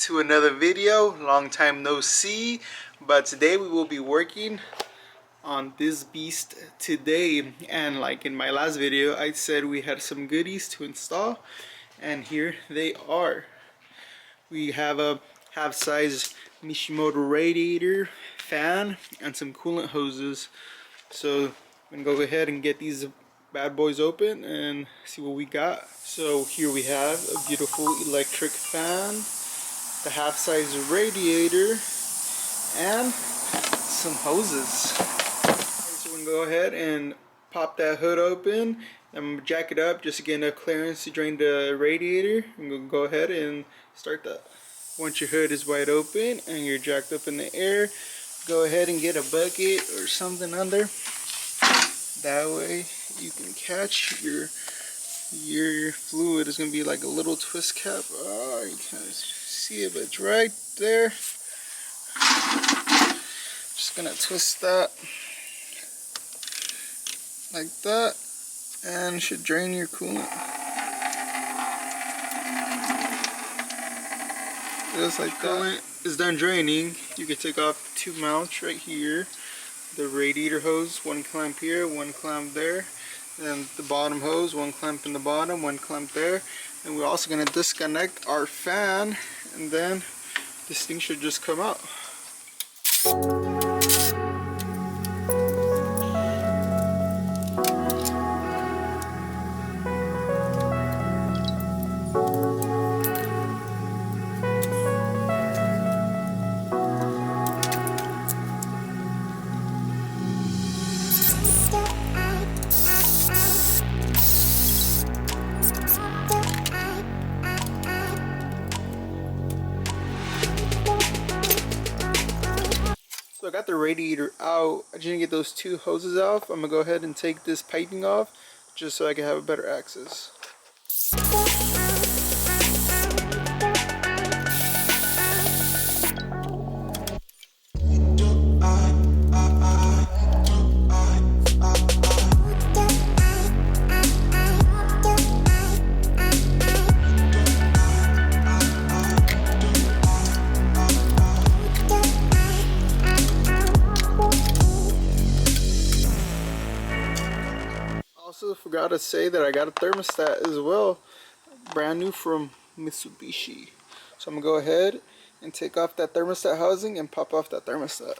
to another video. Long time no see, but today we will be working on this beast today. And like in my last video, I said we had some goodies to install, and here they are. We have a half-size Mishimoto radiator fan and some coolant hoses. So I'm gonna go ahead and get these bad boys open and see what we got. So here we have a beautiful electric fan, the half-size radiator, and some hoses. So we're gonna go ahead and pop that hood open and jack it up just to get enough clearance to drain the radiator. I'm gonna go ahead and start that. Once your hood is wide open and you're jacked up in the air, go ahead and get a bucket or something under. That way you can catch your fluid. Is gonna be like a little twist cap. Oh, you can't see it, but it's right there. Just gonna twist that like that, and it should drain your coolant. Just like that. Coolant is done draining. You can take off two mounts right here. The radiator hose, one clamp here, one clamp there. And the bottom hose, one clamp in the bottom, one clamp there. And we're also going to disconnect our fan, and then this thing should just come out. So I got the radiator out. I just didn't get those two hoses off. I'm gonna go ahead and take this piping off just so I can have a better access. Also forgot to say that I got a thermostat as well, brand new from Mitsubishi. So I'm gonna go ahead and take off that thermostat housing and pop off that thermostat.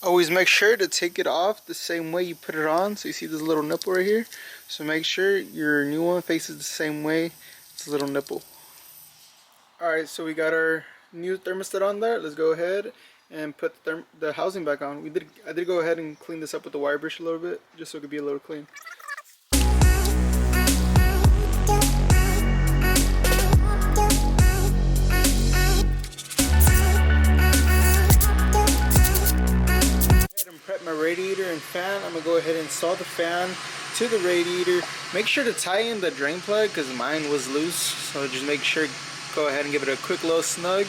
Always make sure to take it off the same way you put it on. So you see this little nipple right here? So make sure your new one faces the same way. It's a little nipple. Alright, so we got our new thermostat on there. Let's go ahead and put the housing back on. I did go ahead and clean this up with the wire brush a little bit, just so it could be a little clean. Prep my radiator and fan. I'm gonna go ahead and install the fan to the radiator. Make sure to tie in the drain plug because mine was loose, so just make sure, go ahead and give it a quick little snug,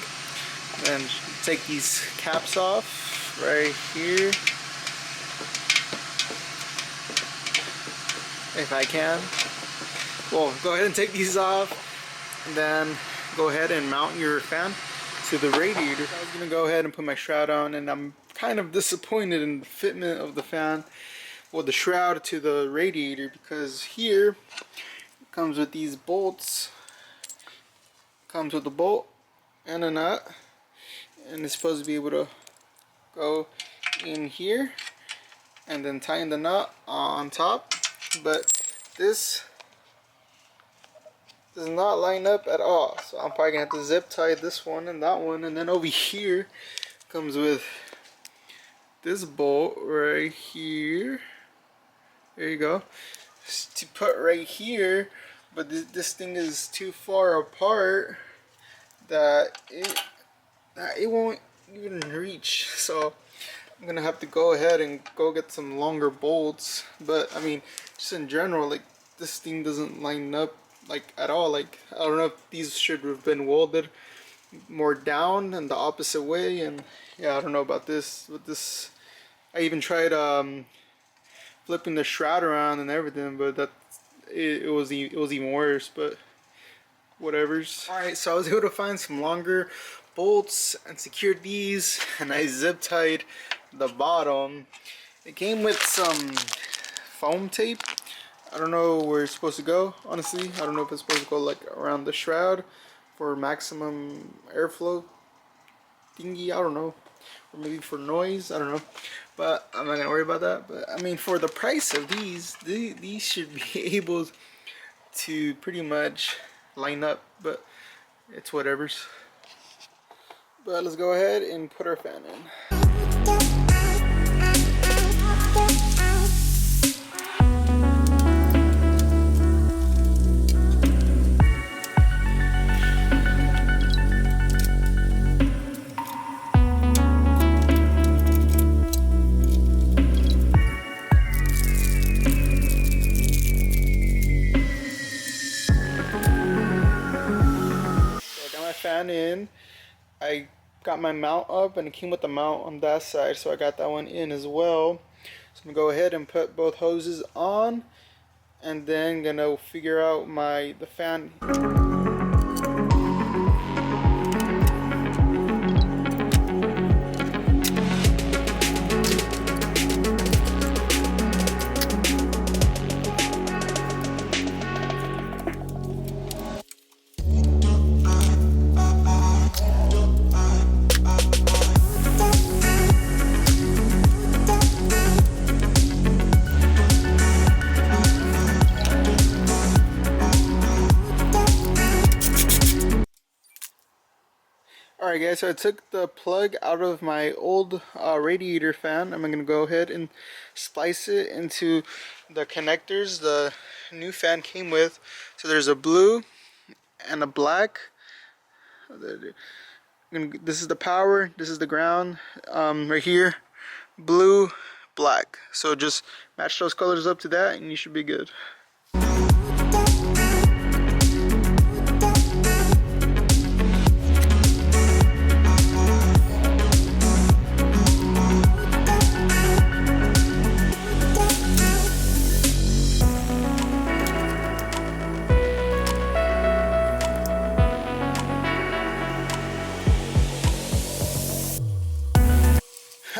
and take these caps off right here if I can. Well, go ahead and take these off, and then go ahead and mount your fan to the radiator. I was gonna go ahead and put my shroud on, and I'm kind of disappointed in the fitment of the fan, well, the shroud to the radiator, because here it comes with these bolts. Comes with a bolt and a nut, and it's supposed to be able to go in here and then tighten the nut on top, but this does not line up at all. So I'm probably gonna have to zip tie this one and that one, and then over here comes with this bolt right here. There you go, to put right here. But this thing is too far apart that it won't even reach. So I'm gonna have to go ahead and go get some longer bolts. But I mean, just in general, like, this thing doesn't line up like at all. Like, I don't know if these should have been welded more down and the opposite way. And yeah, I don't know about this. But this, I even tried flipping the shroud around and everything, but it was even worse, but whatever's. Alright, so I was able to find some longer bolts and secured these, and I zip tied the bottom. It came with some foam tape. I don't know where it's supposed to go, honestly. I don't know if it's supposed to go like around the shroud for maximum airflow thingy, I don't know. Or maybe for noise, I don't know. But I'm not gonna worry about that. But I mean, for the price of these should be able to pretty much line up, but it's whatever's. But let's go ahead and put our fan in. Fan in. I got my mount up, and it came with the mount on that side, so I got that one in as well. So I'm gonna go ahead and put both hoses on, and then gonna figure out the fan. Alright guys, so I took the plug out of my old radiator fan. I'm going to go ahead and splice it into the connectors the new fan came with. So there's a blue and a black. This is the power, this is the ground, right here, blue, black. So just match those colors up to that and you should be good.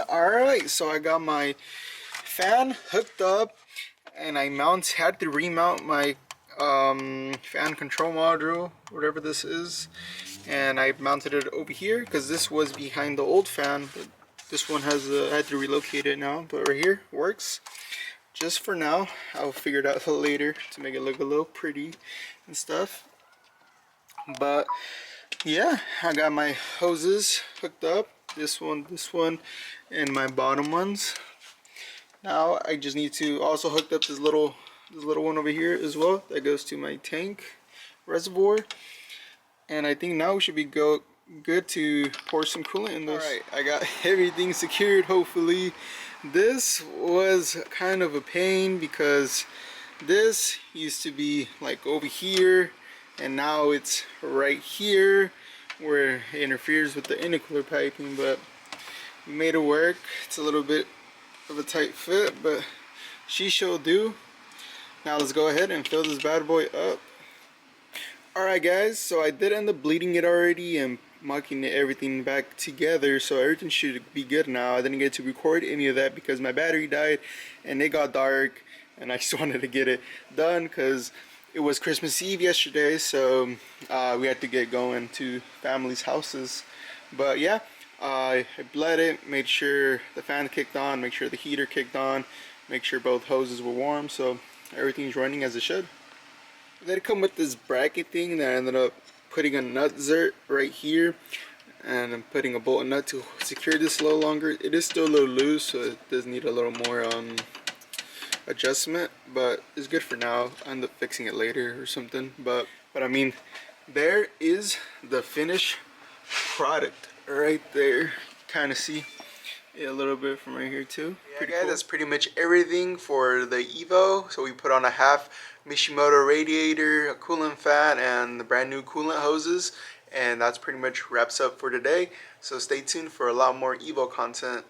Alright, so I got my fan hooked up, and I had to remount my fan control module, whatever this is, and I mounted it over here because this was behind the old fan, but this one has I had to relocate it now, but right here works just for now. I'll figure it out later to make it look a little pretty and stuff. But yeah, I got my hoses hooked up, this one, and my bottom ones. Now I just need to also hook up this little one over here as well that goes to my tank reservoir, and I think now we should be good to pour some coolant in this. Alright, I got everything secured, hopefully. This was kind of a pain because this used to be like over here, and now it's right here where it interferes with the intercooler piping, but we made it work. It's a little bit of a tight fit, but she shall do. Now let's go ahead and fill this bad boy up. Alright guys, so I did end up bleeding it already and mucking everything back together, so everything should be good now. I didn't get to record any of that because my battery died and it got dark, and I just wanted to get it done because it was Christmas Eve yesterday, so we had to get going to family's houses. But yeah, I bled it, made sure the fan kicked on, make sure the heater kicked on, make sure both hoses were warm, so everything's running as it should. They come with this bracket thing that I ended up putting a nut zert right here, and I'm putting a bolt and nut to secure this a little longer. It is still a little loose, so it does need a little more adjustment, but it's good for now. I'll end up fixing it later or something, but I mean, there is the finished product right there. Kind of see it a little bit from right here too. Yeah guys, cool. That's pretty much everything for the Evo. So we put on a half Mishimoto radiator, a coolant fan, and the brand new coolant hoses, and that's pretty much wraps up for today. So stay tuned for a lot more Evo content.